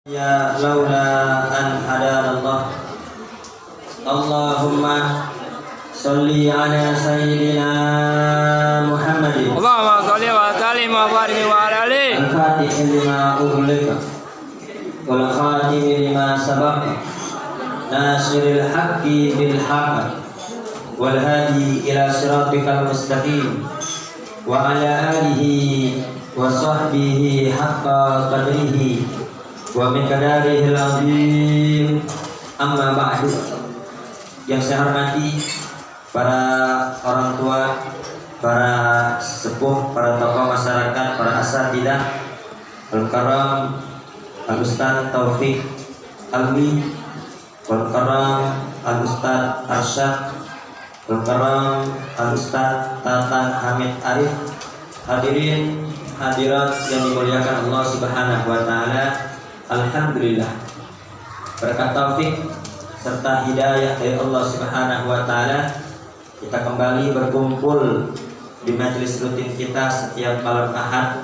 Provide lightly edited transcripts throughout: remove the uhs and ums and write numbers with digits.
Ya laula an hadanallah. Allahumma sholli ala sayyidina Muhammadin. Allahumma sholli wa sallim wa barik wa ala alihi. Al-Fatih lima ughliqa wal khatim lima sabaqa. Nasiril haqqi bil haqq wal hadi ila siratikal mustaqim. Wa ala alihi wa sahbihi haqqa qadrihi wa miqdarihil azim. Amma ba'du. Yang saya hormati para orang tua, para sepuh, para tokoh masyarakat, para asatidzah, Al-Karam Al-Ustaz Taufik Alwi, Al-Karam Al-Ustaz Arsyad, Al-Karam Al-Ustaz Tatan Hamid Arif, hadirin hadirat yang dimuliakan Allah Subhanahu wa taala. Alhamdulillah, berkat taufik serta hidayah dari Allah Subhanahu wa taala, kita kembali berkumpul di majelis rutin kita setiap malam Ahad.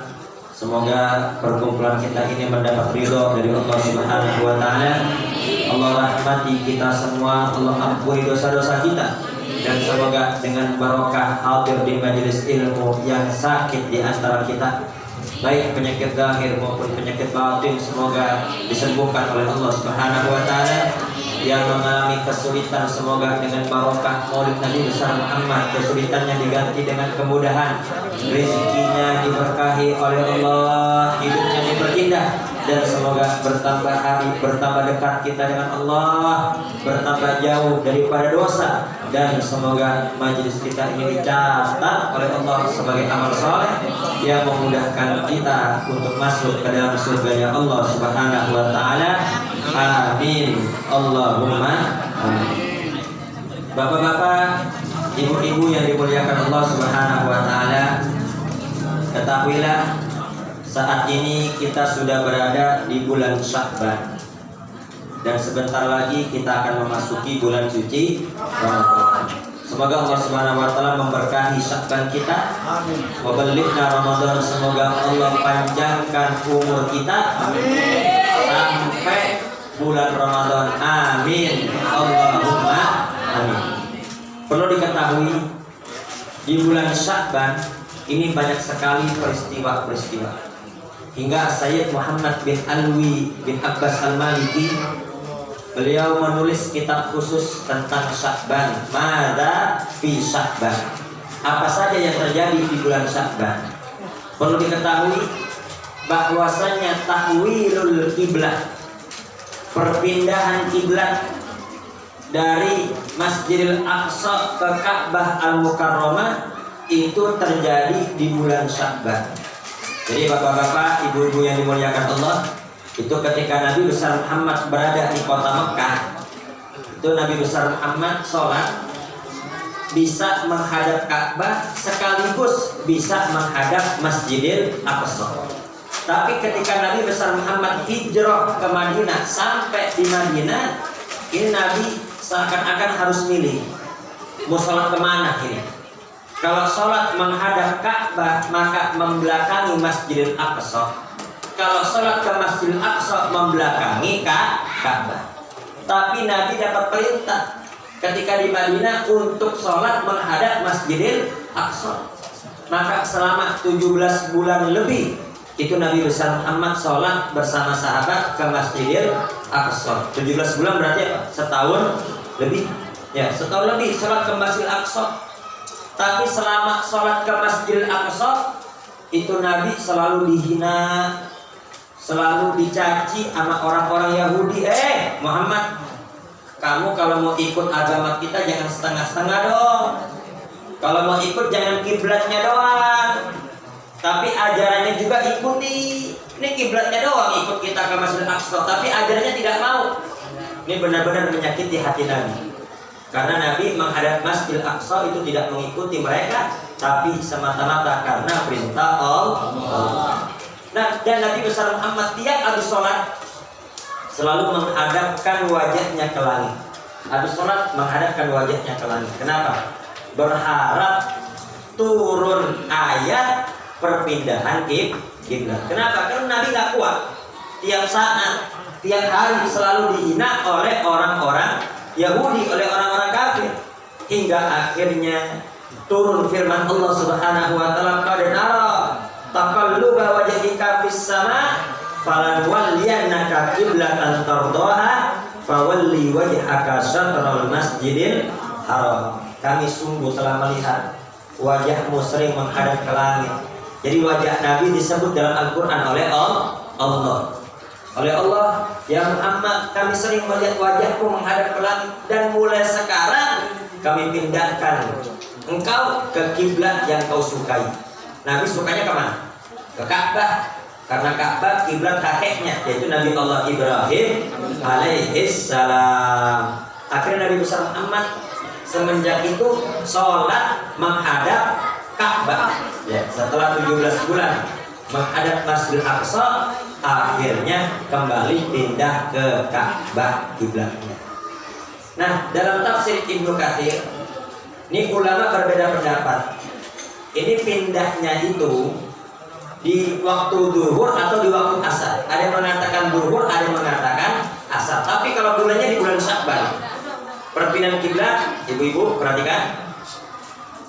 Semoga perkumpulan kita ini mendapat ridho dari Allah Subhanahu wa taala. Allah rahmati kita semua, Allah ampuni dosa-dosa kita, dan semoga dengan barokah hadir di majelis ilmu yang sakit di antara kita, baik penyakit zahir maupun penyakit batin, semoga disembuhkan oleh Allah Subhanahu wa taala. Yang mengalami kesulitan, semoga dengan barokah Maulid Nabi besar Muhammad kesulitannya diganti dengan kemudahan, rezekinya diberkahi oleh Allah, hidupnya diperindah, dan semoga bertambah hari, bertambah dekat kita dengan Allah, bertambah jauh daripada dosa, dan semoga majelis kita ini dicatat oleh Allah sebagai amal saleh yang memudahkan kita untuk masuk ke dalam surga Allah Subhanahu wa taala. Amin. Allahumma amin. Bapak-bapak, ibu-ibu yang dimuliakan Allah Subhanahu wa taala, ketahuilah saat ini kita sudah berada di bulan Sya'ban, dan sebentar lagi kita akan memasuki bulan suci Ramadan. Semoga Allah Subhanahu wa taala memberkahi Sya'ban kita. Amin. Wa balighna Ramadan, semoga Allah panjangkan umur kita. Amin. Sampai bulan Ramadan. Amin. Allahumma amin. Perlu diketahui, di bulan Sya'ban ini banyak sekali peristiwa-peristiwa, hingga Sayyid Muhammad bin Alwi bin Abbas Al-Maliki, beliau menulis kitab khusus tentang Sya'ban. Mada fi Sya'ban, apa saja yang terjadi di bulan Sya'ban. Perlu diketahui bahwasanya tahwilul kiblat, perpindahan kiblat dari Masjidil Aqsa ke Ka'bah Al-Mukarramah itu terjadi di bulan Sya'ban. Jadi bapak-bapak, ibu-ibu yang dimuliakan Allah, itu ketika Nabi besar Muhammad berada di kota Mekah, itu Nabi besar Muhammad sholat bisa menghadap Ka'bah sekaligus bisa menghadap Masjidil Aqsa. Tapi ketika Nabi besar Muhammad hijrah ke Madinah, sampai di Madinah, ini Nabi seakan-akan harus milih mau sholat kemana ini. Kalau sholat menghadap Ka'bah, maka membelakangi Masjidil Aqsa. Kalau sholat ke Masjidil Aqsa, membelakangi Ka'bah. Tapi Nabi dapat perintah ketika di Madinah untuk sholat menghadap Masjidil Aqsa. Maka selama 17 bulan lebih itu Nabi besar Muhammad sholat bersama sahabat ke Masjidil Aqsa. 17 bulan berarti apa? Setahun lebih. Ya, setahun lebih sholat ke Masjidil Aqsa. Tapi selama sholat ke Masjidil Aqsa itu Nabi selalu dihina, selalu dicaci sama orang-orang Yahudi. Muhammad, kamu kalau mau ikut agama kita jangan setengah-setengah dong. Kalau mau ikut jangan kiblatnya doang, tapi ajarannya juga ikuti. Ini kiblatnya doang ikut kita ke Masjidil Aqsa, tapi ajarannya tidak mau. Ini benar-benar menyakiti hati Nabi. Karena Nabi menghadap Masjidil Aqsa itu tidak mengikuti mereka, tapi semata-mata karena perintah Allah. Nah, dan Nabi besar Muhammad tiap habis sholat selalu menghadapkan wajahnya ke langit. Habis sholat menghadapkan wajahnya ke langit. Kenapa? Berharap turun ayat perpindahan kiblat. Kenapa? Karena Nabi nggak kuat tiap saat tiap hari selalu dihina oleh orang-orang Yahudi, oleh orang-orang kafir, hingga akhirnya turun firman Allah Subhanahu wa taala, qad nara taqalluba wajhika fis sama falanwalliyannaka qiblatan tardaha fawalli wajhaka syatral masjidil haram. Kami sungguh telah melihat wajahmu sering menghadap ke langit. Jadi wajah Nabi disebut dalam Al-Quran oleh Allah. Oleh Allah, ya Muhammad, kami sering melihat wajahmu menghadap ke langit, dan mulai sekarang kami pindahkan engkau ke kiblat yang kau sukai. Nabi sukanya kemana? Ke Ka'bah, karena Ka'bah kiblat kakeknya, yaitu Nabi Allah Ibrahim alaihissalam. Akhirnya Nabi besar Muhammad semenjak itu sholat menghadap Ka'bah. Ya, setelah 17 bulan menghadap Masjidil Aqsa, akhirnya kembali pindah ke Ka'bah kiblatnya. Nah, dalam tafsir Ibnu Katsir, ini ulama berbeda pendapat. Ini pindahnya itu di waktu duhur atau di waktu asar. Ada yang mengatakan duhur, ada yang mengatakan asar. Tapi kalau bulannya di bulan Sya'ban, perpindahan kiblat, ibu-ibu perhatikan.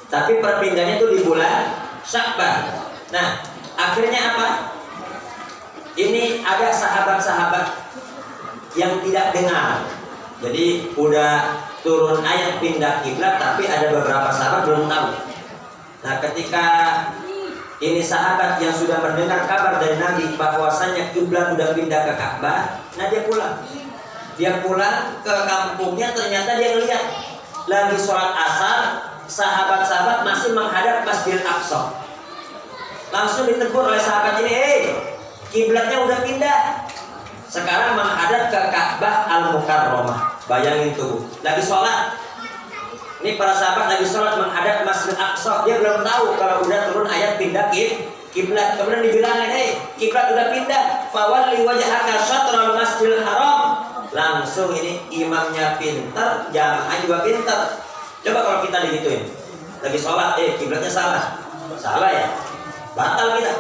Tapi perpindahannya itu di bulan Sya'ban. Nah, akhirnya apa? Ini ada sahabat-sahabat yang tidak dengar. Jadi udah turun ayat pindah kiblat, tapi ada beberapa sahabat belum tahu. Nah, ketika ini sahabat yang sudah mendengar kabar dari Nabi bahwasanya kiblat sudah pindah ke Ka'bah, nah dia pulang. Dia pulang ke kampungnya, ternyata dia melihat lagi sholat asar, sahabat-sahabat masih menghadap Masjidil Aqsa. Langsung ditegur oleh sahabat ini, kiblatnya udah pindah. Sekarang menghadap ke Ka'bah Al-Mukarramah. Bayangin tuh, lagi sholat. Ini para sahabat lagi sholat menghadap Masjidil Aqsa. Dia belum tahu kalau udah turun ayat pindah kiblat. Kemudian dibilangin, kiblat udah pindah. Fawalli wajhaka syatral masjidil haram. Langsung ini imamnya pintar, jamaah juga pintar. Coba kalau kita digituin, lagi sholat, kiblatnya salah. Salah ya? Batal kita.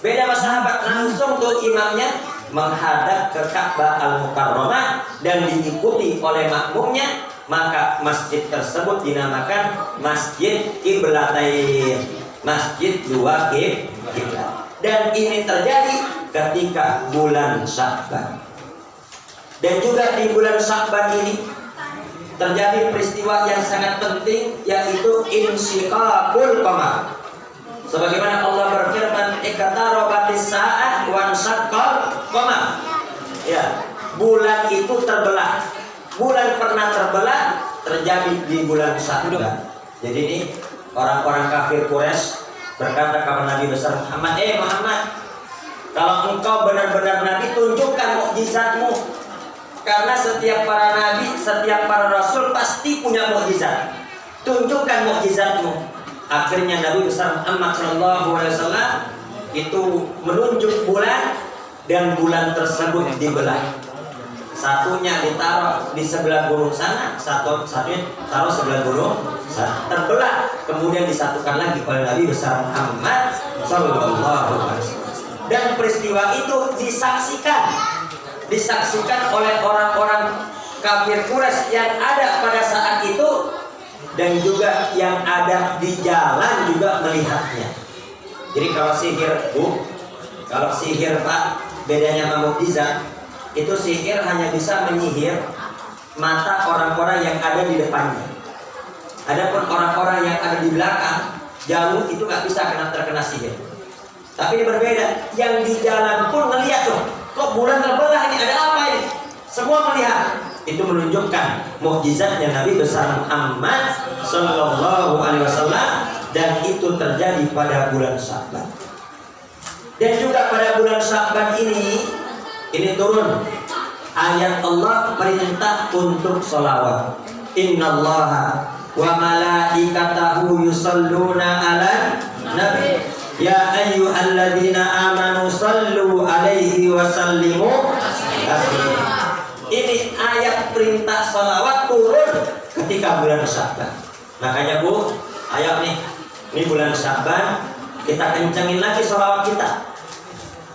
Beda sama sahabat, langsung tuh imamnya menghadap ke Ka'bah Al-Mukarramah dan diikuti oleh makmumnya, maka masjid tersebut dinamakan Masjid Qiblatain, masjid dua kiblat. Dan ini terjadi ketika bulan Sya'ban. Dan juga di bulan Sya'ban ini terjadi peristiwa yang sangat penting, yaitu insyiqaqul qamar. Sebagaimana Allah berfirman, iqtarabatis sa'ah wa insyaqqal qamar. Ya, bulan itu terbelah. Bulan pernah terbelah terjadi di bulan Sya'ban. Jadi ini orang-orang kafir Quraisy berkata kepada Nabi besar Muhammad, Muhammad, kalau engkau benar-benar Nabi, tunjukkan mukjizatmu. Karena setiap para nabi, setiap para rasul pasti punya mukjizat. Tunjukkan mukjizatmu. Akhirnya Nabi besar Muhammad SAW itu menunjuk bulan, dan bulan tersebut dibelah. Satunya ditaruh di sebelah gunung sana, satunya taruh sebelah gunung sana, terbelah, kemudian disatukan lagi oleh Nabi besar Muhammad SAW. Dan peristiwa itu disaksikan oleh orang-orang kafir Quraisy yang ada pada saat itu, dan juga yang ada di jalan juga melihatnya. Jadi kalau sihir kalau sihir Pak, bedanya sama mukjizat, itu sihir hanya bisa menyihir mata orang-orang yang ada di depannya. Adapun orang-orang yang ada di belakang jauh itu nggak bisa terkena sihir. Tapi ini berbeda, yang di jalan pun melihat tuh, kok bulan terbelah ini, ada apa ini? Semua melihat. Itu menunjukkan mukjizatnya Nabi besar Muhammad Sallallahu Alaihi Wasallam, dan itu terjadi pada bulan Sya'ban. Dan juga pada bulan Sya'ban ini turun ayat Allah perintah untuk sholawat. Innallaha wa malaikatahu yusalluna ala nabi ya ayyuhalladzina amanu sallu alaihi wa sallimu taslima. Ini ayat perintah sholawat turun ketika bulan Sya'ban. Makanya Bu, ayo nih, ini bulan Sya'ban, kita kencengin lagi sholawat kita.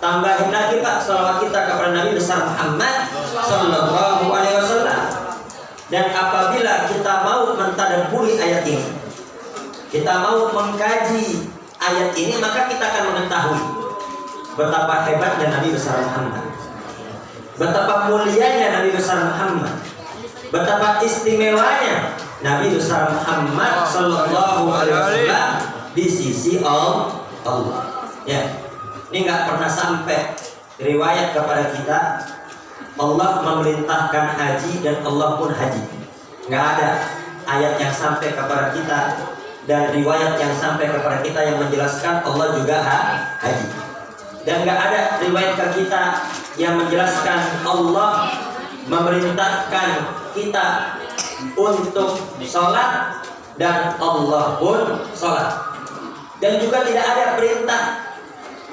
tambahin lagi Pak salawat kita kepada Nabi besar Muhammad Sallallahu Alaihi Wasallam. Dan apabila kita mau mentadabburi ayat ini, kita mau mengkaji ayat ini, maka kita akan mengetahui betapa hebatnya Nabi besar Muhammad, betapa mulianya Nabi besar Muhammad, betapa istimewanya Nabi besar Muhammad Sallallahu Alaihi Wasallam di sisi Allah. Ya, ini nggak pernah sampai riwayat kepada kita Allah memerintahkan haji dan Allah pun haji. Nggak ada ayat yang sampai kepada kita dan riwayat yang sampai kepada kita yang menjelaskan Allah juga haji. Dan nggak ada riwayat ke kita yang menjelaskan Allah memerintahkan kita untuk sholat dan Allah pun sholat. Dan juga tidak ada perintah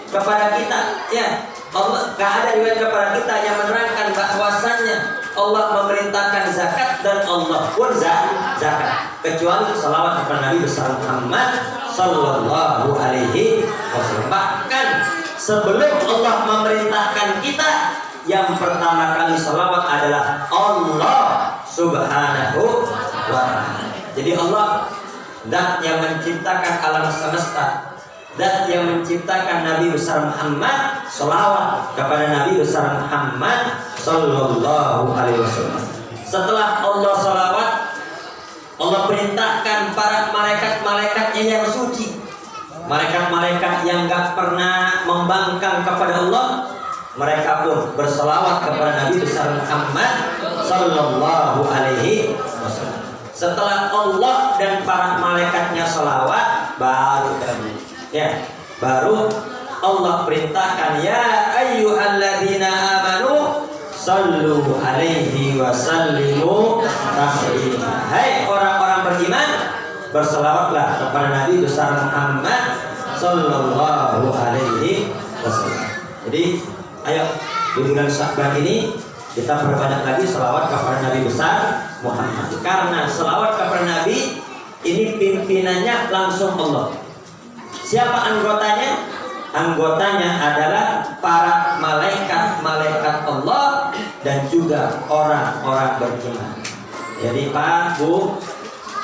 kepada kita, ya Allah, nggak ada riwayat kepada kita yang menerangkan bahwasannya Allah memerintahkan zakat dan Allah pun zakat, kecuali salawat kepada Nabi besar Muhammad Sallallahu Alaihi Wasallam. Bahkan sebelum Allah memerintahkan kita, yang pertama kali salawat adalah Allah Subhanahu wa Ta'ala. Jadi Allah, zat yang menciptakan alam semesta, zat yang menciptakan Nabi besar Muhammad, salawat kepada Nabi besar Muhammad Sallallahu Alaihi Wasallam. Setelah Allah salawat, Allah perintahkan para malaikat-malaikatnya yang suci, malaikat-malaikat yang gak pernah membangkang kepada Allah, mereka pun berselawat kepada Nabi besar Muhammad Sallallahu Alaihi Wasallam. Setelah Allah dan para malaikatnya salawat, baru Allah perintahkan, ya ayyuhalladzina amanu sallu alaihi wa sallimu taslima. Hai orang-orang beriman, berselawatlah kepada Nabi besar Muhammad Sallallahu Alaihi Wasallam. Jadi ayo di bulan Sya'ban ini kita perbanyak lagi selawat kepada Nabi besar Muhammad, karena selawat kepada Nabi ini pimpinannya langsung Allah. Siapa anggotanya? Anggotanya adalah para malaikat Allah dan juga orang-orang beriman. Jadi Pak, Bu,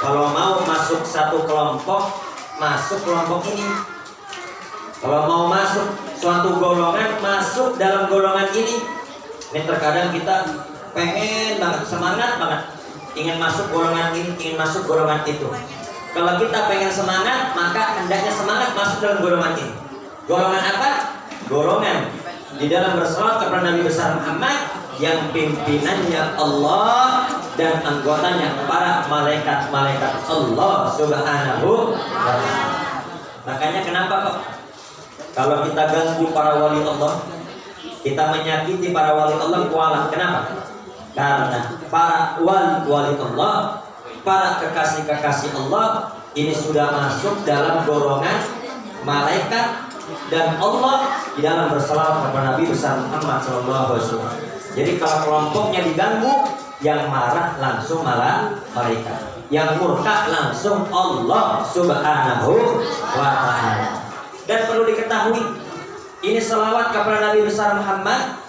kalau mau masuk satu kelompok, masuk kelompok ini. Kalau mau masuk suatu golongan, masuk dalam golongan ini. Ini terkadang kita pengen banget, semangat banget, ingin masuk golongan ini, ingin masuk golongan itu. Kalau kita pengen semangat, maka hendaknya semangat masuk dalam golongan ini. Golongan apa? Golongan di dalam berselawat kepada Nabi besar Muhammad yang pimpinannya Allah dan anggotanya para malaikat-malaikat Allah Subhanahu wa Ta'ala. Makanya kenapa kok kalau kita ganggu para wali Allah, kita menyakiti para wali Allah, kualat. Kenapa? Karena para wali Allah, para kekasih-kekasih Allah ini sudah masuk dalam golongan malaikat dan Allah di dalam berselawat kepada Nabi besar Muhammad Sallallahu Alaihi Wasallam. Jadi kalau kelompoknya diganggu, yang marah langsung malah malaikat, yang murka langsung Allah Subhanahu wa Ta'ala. Dan perlu diketahui, ini selawat kepada Nabi besar Muhammad.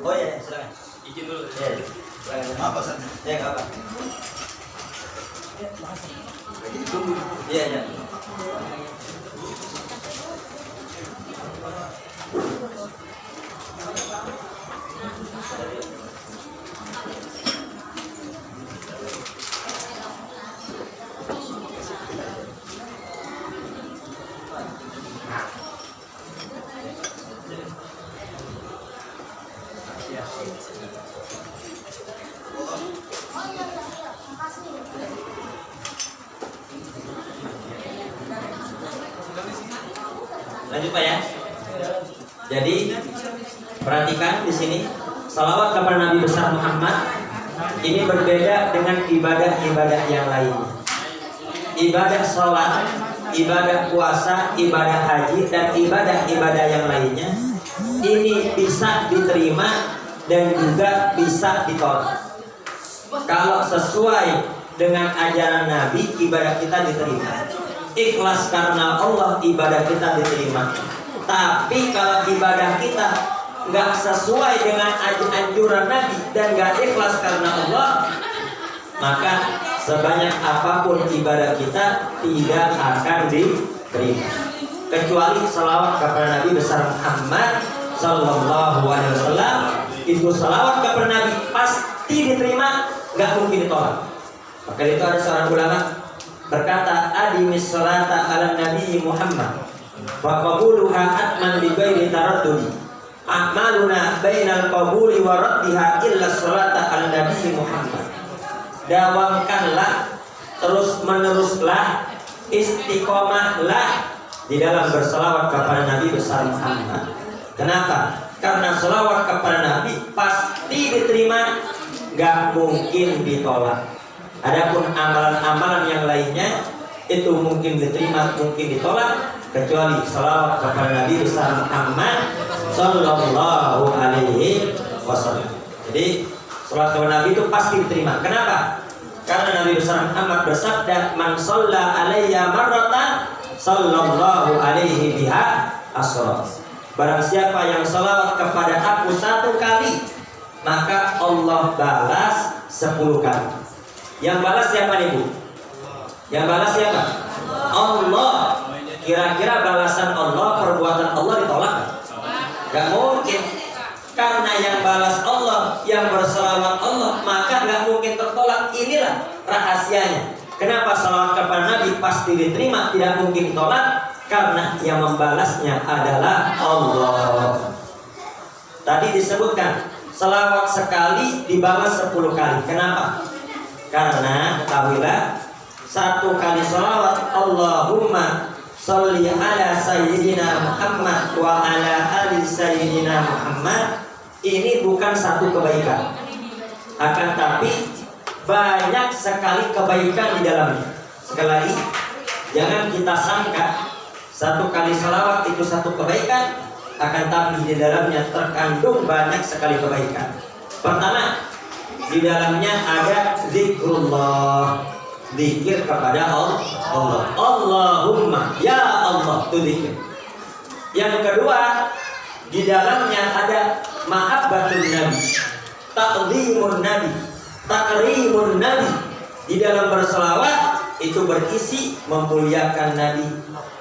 Oh ya, silakan. Izin dulu. Ya, silakan. Apa saja? Ya, enggak apa. Iya, ya. Lanjut Pak ya. Jadi perhatikan di sini, salawat kepada Nabi besar Muhammad ini berbeda dengan ibadah-ibadah yang lainnya. Ibadah sholat, ibadah puasa, ibadah haji, dan ibadah-ibadah yang lainnya ini bisa diterima dan juga bisa ditolak. Kalau sesuai dengan ajaran Nabi, ibadah kita diterima. ikhlas karena Allah, ibadah kita diterima. Tapi kalau ibadah kita nggak sesuai dengan anjuran Nabi dan nggak ikhlas karena Allah, maka sebanyak apapun ibadah kita tidak akan diterima, kecuali salawat kepada Nabi besar Muhammad Sallallahu Alaihi Wasallam. Itu salawat kepada Nabi pasti diterima, nggak mungkin ditolak. Maka itu ada seorang ulama berkata, adimis salata ala Nabi Muhammad wa qabuluha atman bi ghairi taraddudi, a'maluna bainal qabuli wa raddiha illa salata ala Nabi Muhammad. Dawamkanlah, terus meneruslah, istiqomahlah di dalam berselawat kepada Nabi besar Muhammad. Kenapa? Karena selawat kepada Nabi pasti diterima, gak mungkin ditolak. Adapun amalan-amalan yang lainnya itu mungkin diterima, mungkin ditolak, kecuali selawat kepada Nabi besar Muhammad Sallallahu Alaihi Wasallam. Jadi selawat kepada Nabi itu pasti diterima. Kenapa? Karena Nabi besar Muhammad bersabda, man shalla alayya marratan sallallahu alaihi biha asra. Barang siapa yang salawat kepada aku 1 kali, maka Allah balas 10 kali. Yang balas siapa nih Bu? Yang balas siapa? Allah. Kira-kira balasan Allah, perbuatan Allah ditolak? Gak mungkin. Karena yang balas Allah, yang berselawat Allah, maka gak mungkin tertolak. Inilah rahasianya. Kenapa salawat kepada Nabi pasti diterima, tidak mungkin ditolak? Karena yang membalasnya adalah Allah. Tadi disebutkan selawat sekali dibalas 10 kali. Kenapa? Karena ketahuilah, 1 kali selawat Allahumma sholli ala sayyidina Muhammad wa ala ali sayyidina Muhammad, ini bukan satu kebaikan, akan tapi banyak sekali kebaikan di dalamnya. Sekali lagi, jangan kita sangka 1 kali selawat itu 1 kebaikan, akan tapi di dalamnya terkandung banyak sekali kebaikan. Pertama, di dalamnya ada zikrullah, zikir kepada Allah. Allahumma, ya Allah, itu zikir. Yang kedua, di dalamnya ada mahabbatun Nabi, ta'zimun Nabi, takrimun Nabi. Di dalam berselawat itu berisi memuliakan Nabi,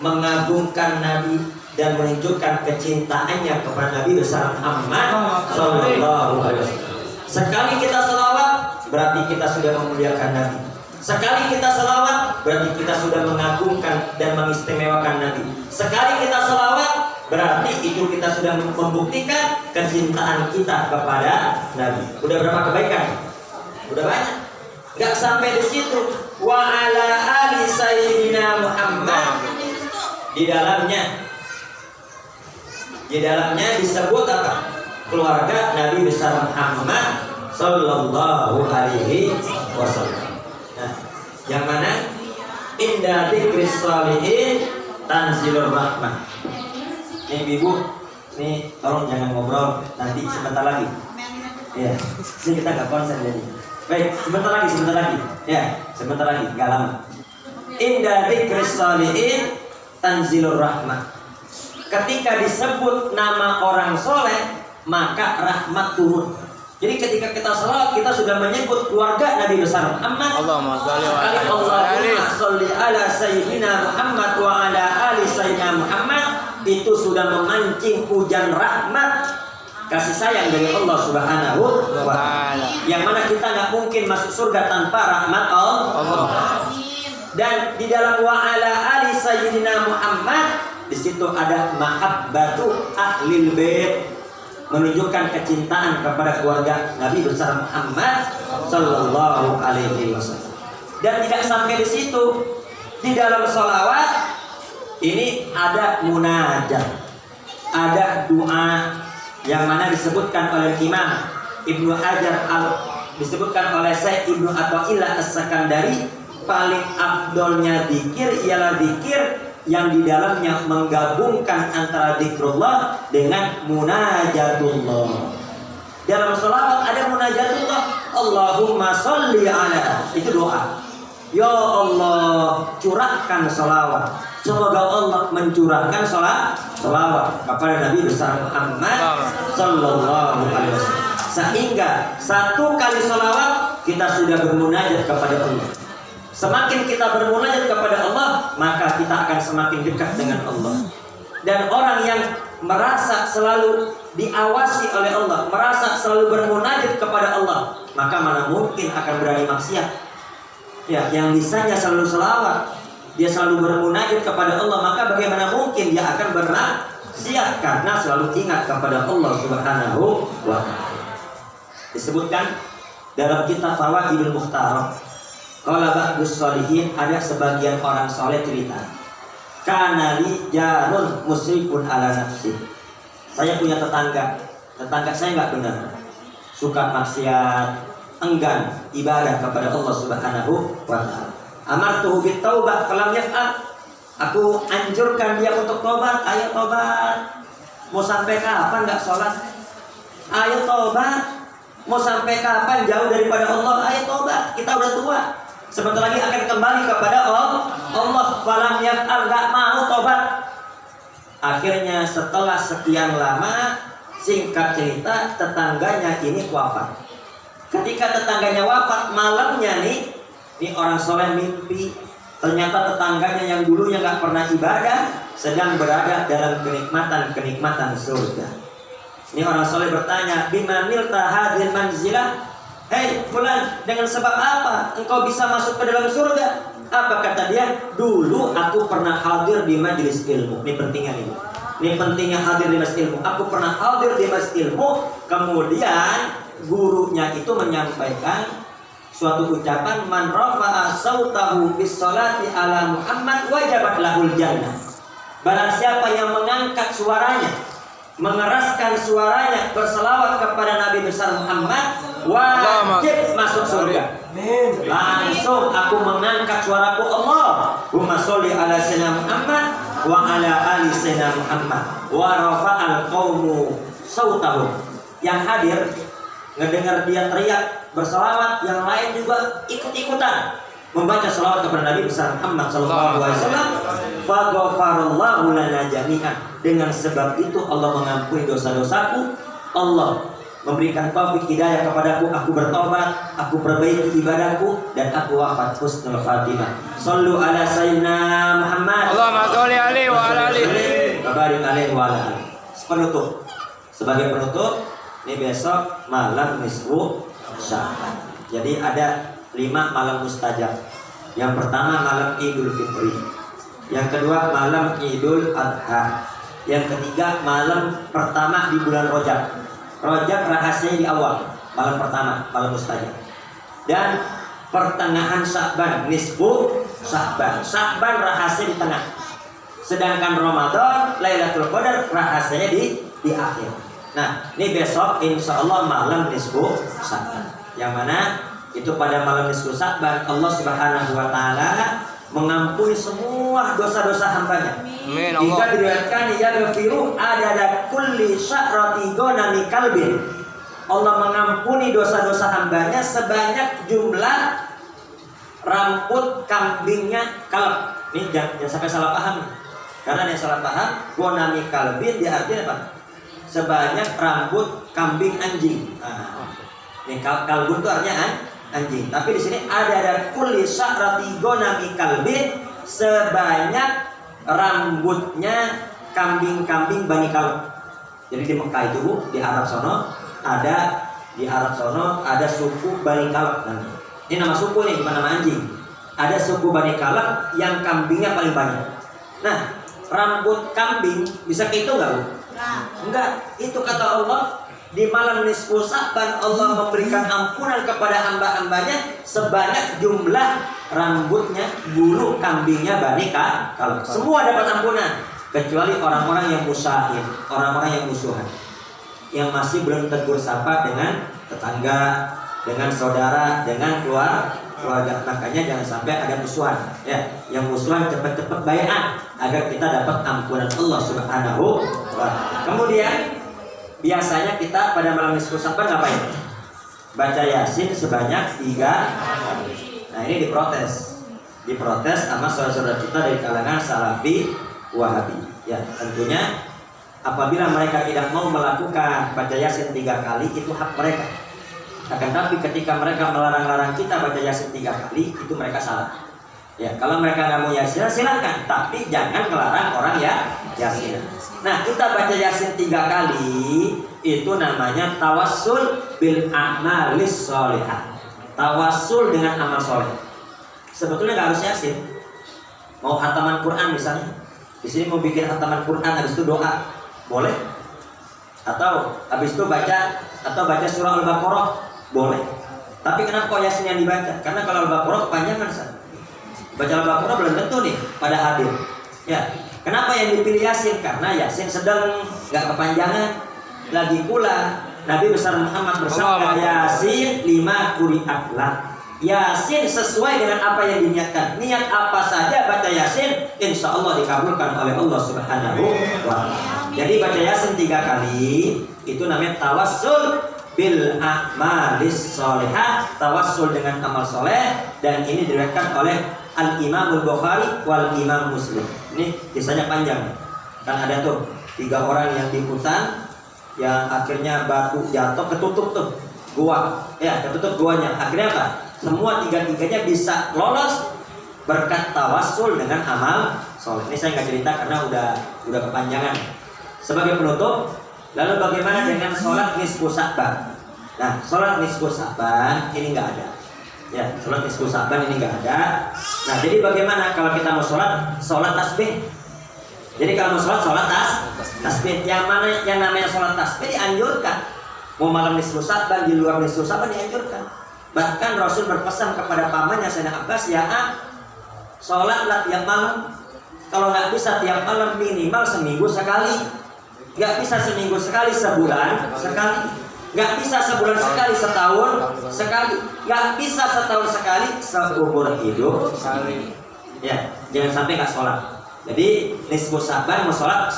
mengagungkan Nabi, dan menunjukkan kecintaannya kepada Nabi besar Muhammad Sallallahu Alaihi Wasallam. Sekali kita selawat berarti kita sudah memuliakan Nabi. Sekali kita selawat berarti kita sudah mengagungkan dan mengistimewakan Nabi. Sekali kita selawat berarti itu kita sudah membuktikan kecintaan kita kepada Nabi. Udah berapa kebaikan? Udah banyak. Gak sampai di situ. Wa ala ali sayyidina Muhammad. Di dalamnya disebut apa? Keluarga Nabi besar Muhammad Sallallahu Alaihi Wasallam. Nah, yang mana inda dzikris sholihin tanzilur rahmah. Ini ibu, ini tolong jangan ngobrol nanti sebentar lagi. Ya, ini kita nggak konsen jadi. Baik, sebentar lagi. Ya, sebentar lagi, nggak lama. Inda dzikris sholihin tanzilur rahmah. Ketika disebut nama orang soleh, maka rahmat turun. Jadi ketika kita salat, kita sudah menyebut keluarga Nabi besar Muhammad. Allahumma sholli ala sayyidina Muhammad wa ala ali sayyidina Muhammad, itu sudah memancing hujan rahmat, kasih sayang dari Allah Subhanahu wa ta'ala. Yang mana kita nggak mungkin masuk surga tanpa rahmat Allah. Dan di dalam wa ala ali sayyidina Muhammad, di situ ada mahabbatu ahlil bait, menunjukkan kecintaan kepada keluarga Nabi besar Muhammad Sallallahu Alaihi Wasallam. Dan tidak sampai di situ, di dalam sholawat ini ada munajat, ada doa yang mana disebutkan oleh Imam Ibnu Hajar disebutkan oleh Syekh Ibnu Athaillah As-Sakandari, paling afdolnya zikir ialah zikir yang di dalamnya menggabungkan antara zikrullah dengan munajatullah. Dalam sholawat ada munajatullah, Allahumma sholli ala, itu doa. Ya Allah, curahkan salawat. Semoga Allah mencurahkan salawat kepada Nabi besar Muhammad sallallahu alaihi wasallam. Sehingga satu kali salawat kita sudah bermunajat kepada Allah. Semakin kita bermunajat kepada Allah, maka kita akan semakin dekat dengan Allah. Dan orang yang merasa selalu diawasi oleh Allah, merasa selalu bermunajat kepada Allah, maka mana mungkin akan berani maksiat. Ya, yang bisanya selalu selawat, dia selalu bermunajat kepada Allah, maka bagaimana mungkin dia akan bermaksiat karena selalu ingat kepada Allah Subhanahu wa ta'ala. Disebutkan dalam kitab Fawaidul Mukhtar, qala ba'dus sholihin, ada sebagian orang soleh cerita, kana li jarun musrifun ala nafsi. Saya punya tetangga saya nggak benar, suka maksiat, enggan ibadah kepada Allah Subhanahu wa ta'ala. Amartuhu bit taubah falam yaf'al. Aku anjurkan dia untuk tobat. Ayo tobat. Mau sampai kapan nggak sholat? Ayo tobat. Mau sampai kapan jauh daripada Allah? Ayo tobat. Kita udah tua, sebentar lagi akan kembali kepada Allah. Falam yaf'al, nggak mau tobat. Akhirnya setelah sekian lama, singkat cerita, tetangganya ini wafat. Ketika tetangganya wafat, malamnya nih orang soleh mimpi, ternyata tetangganya yang dulunya nggak pernah ibadah sedang berada dalam kenikmatan surga. Ini orang soleh bertanya, bima nilta hadhil manzilah? Hei fulan, dengan sebab apa engkau bisa masuk ke dalam surga? Apa kata dia? Dulu aku pernah hadir di majelis ilmu. Ini pentingnya nih. Ini pentingnya hadir di majelis ilmu. Aku pernah hadir di majelis ilmu, kemudian gurunya itu menyampaikan suatu ucapan, man rafa'a sautahu bis sholati ala Muhammad wajabat lahul jannah. Barang siapa yang mengangkat suaranya, mengeraskan suaranya berselawat kepada Nabi besar Muhammad, wajib masuk surga. Langsung aku mengangkat suaraku, Allahumma sholli ala sayyidina Muhammad wa ala ali sayyidina Muhammad wa rafa'al qaumu sautahu. Yang hadir ngedengar dia teriak berselawat, yang lain juga ikut-ikutan membaca selawat kepada Nabi besar Muhammad sallallahu alaihi wasallam. Faghfarallahu lana jami'an. Dengan sebab itu Allah mengampuni dosa-dosaku, Allah memberikan taufik hidayah kepadaku, aku bertobat, aku perbaiki ibadahku, dan aku wafat husnul khatimah. Shallu ala sayyidina Muhammad. Allahumma sholli alaihi wa ala alihi wa barik alaihi wa ala alihi. Sebagai penutup, ini besok malam nisfu Sya'ban. Jadi ada 5 malam mustajab. Yang pertama malam Idul Fitri, yang kedua malam Idul Adha, yang ketiga malam pertama di bulan Rajab. Rajab rahasianya di awal, malam pertama, malam mustajab. Dan pertengahan Sya'ban, nisfu Sya'ban. Sya'ban rahasia di tengah. Sedangkan Ramadan, Lailatul Qadar rahasianya di akhir. Nah, ini besok insya Allah malam nisfu Sya'ban. Yang mana itu pada malam nisfu Sya'ban Allah Subhanahu wa ta'ala mengampuni semua dosa-dosa hambanya. Jika diriwayatkan yaghfiru adada kulli sya'rati ghanami kalbin. Allah mengampuni dosa-dosa hambanya sebanyak jumlah rambut kambingnya kalb. Ini jangan sampai salah paham. Karena yang salah paham, ghanami kalbin diartikan apa? Sebanyak rambut kambing anjing. Nah, ini kalbun itu artinya anjing. Tapi di sini ada kulli sya'rati ghanami kalbin, sebanyak rambutnya kambing-kambing Bani Kalb. Jadi di Mekah itu, di Arab sono ada suku Bani Kalb. Nah, ini nama suku nih, bukan nama anjing. Ada suku Bani Kalb yang kambingnya paling banyak. Nah, rambut kambing bisa kehitung nggak, Bu? Enggak. Itu kata Allah, di malam nisfu Sya'ban Allah memberikan ampunan kepada hamba-hambanya sebanyak jumlah rambutnya, bulu kambingnya Bani Kalb. Semua dapat ampunan kecuali orang-orang yang musyahid, orang-orang yang musuhan, yang masih belum tegur sapa dengan tetangga, dengan saudara, dengan keluarga. Makanya jangan sampai ada musuhan, ya. Yang musuhan cepat-cepat bai'at agar kita dapat ampunan Allah Subhanahu wa ta'ala. Kemudian biasanya kita pada malam nisfu Sya'ban ngapain? Baca Yasin sebanyak 3 kali. Nah, ini diprotes. diprotes sama saudara-saudara kita dari kalangan Salafi Wahabi. Ya, tentunya apabila mereka tidak mau melakukan baca Yasin 3 kali, itu hak mereka. Akan tapi ketika mereka melarang-larang kita baca Yasin 3 kali, itu mereka salah. Ya, kalau mereka nggak mau Yasin, silahkan, tapi jangan melarang orang ya Yasin. Nah, kita baca Yasin 3 kali, itu namanya tawassul bil a'malis sholihah. Tawassul dengan amal soleh. Sebetulnya nggak harus Yasin. Mau khataman Quran misalnya, di sini mau bikin khataman Quran, habis itu doa, boleh. Atau habis itu baca surah Al-Baqarah, boleh. Tapi kenapa kok Yasin yang dibaca? Karena kalau Al-Baqarah kepanjangan, baca Al-Baqarah belum tentu nih pada hadir. Ya, kenapa yang dipilih Yasin? Karena Yasin sedang nggak kepanjangan. Lagi pula Nabi besar Muhammad bersabda, Yasin 5 quri'at lah. Yasin sesuai dengan apa yang diniatkan. Niat apa saja baca Yasin, insya Allah dikabulkan oleh Allah Subhanahu wa Ta'ala. Jadi baca Yasin 3 kali itu namanya tawassul bil a'malis sholihah, tawassul dengan amal soleh, dan ini diriwayatkan oleh Al-Imam Al-Bukhari wal Imam Muslim. Ini kisahnya panjang. Kan ada tuh 3 orang yang di hutan, yang akhirnya batu jatuh, ketutup tuh gua. Ya, ketutup guanya. Akhirnya apa? Semua 3-tiganya bisa lolos berkat tawassul dengan amal soleh. Ini saya nggak cerita karena udah kepanjangan. Sebagai penutup, lalu bagaimana dengan sholat nisfu Sa'ban? Nah, sholat nisfu Sa'ban ini nggak ada. Ya, sholat nisfu Sa'ban ini nggak ada. Nah, jadi bagaimana kalau kita mau sholat tasbih? Jadi kalau mau sholat tasbih. Yang mana yang namanya sholat tasbih dianjurkan. Mau malam nisfu Sa'ban, di luar nisfu Sa'ban dianjurkan. Bahkan Rasul berpesan kepada pamannya Sayyidina Abbas, ya sholatlah tiap malam. Kalau nggak bisa tiap malam, minimal seminggu sekali. Nggak bisa seminggu sekali, sebulan sekali. Nggak bisa sebulan sekali, setahun sekali. Nggak bisa setahun sekali, seumur hidup sekali. Ya, jangan sampai nggak sholat. Jadi nisfu Sa'ban mau sholat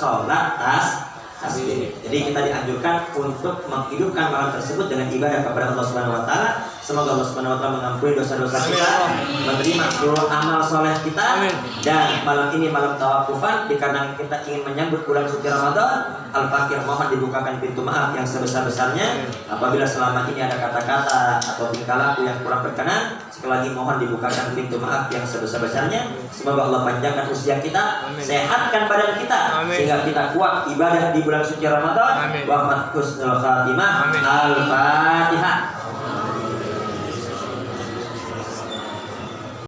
tasbih. Jadi kita dianjurkan untuk menghidupkan malam tersebut dengan ibadah kepada Allah Subhanahu wa Ta'ala. Semoga Allah Subhanahu wa Ta'ala mengampuni dosa-dosa kita, menerima seluruh amal soleh kita. Dan malam ini malam tawakufan, dikarenakan kita ingin menyambut bulan suci Ramadan. Al-Fakir mohon dibukakan pintu maaf yang sebesar-besarnya. Apabila selama ini ada kata-kata atau tingkah laku yang kurang berkenan, sekali lagi mohon dibukakan pintu maaf yang sebesar-besarnya. Semoga Allah panjangkan usia kita, sehatkan badan kita, sehingga kita kuat ibadah di bulan suci Ramadan. Wa husnul khatimah. Al-Fatihah.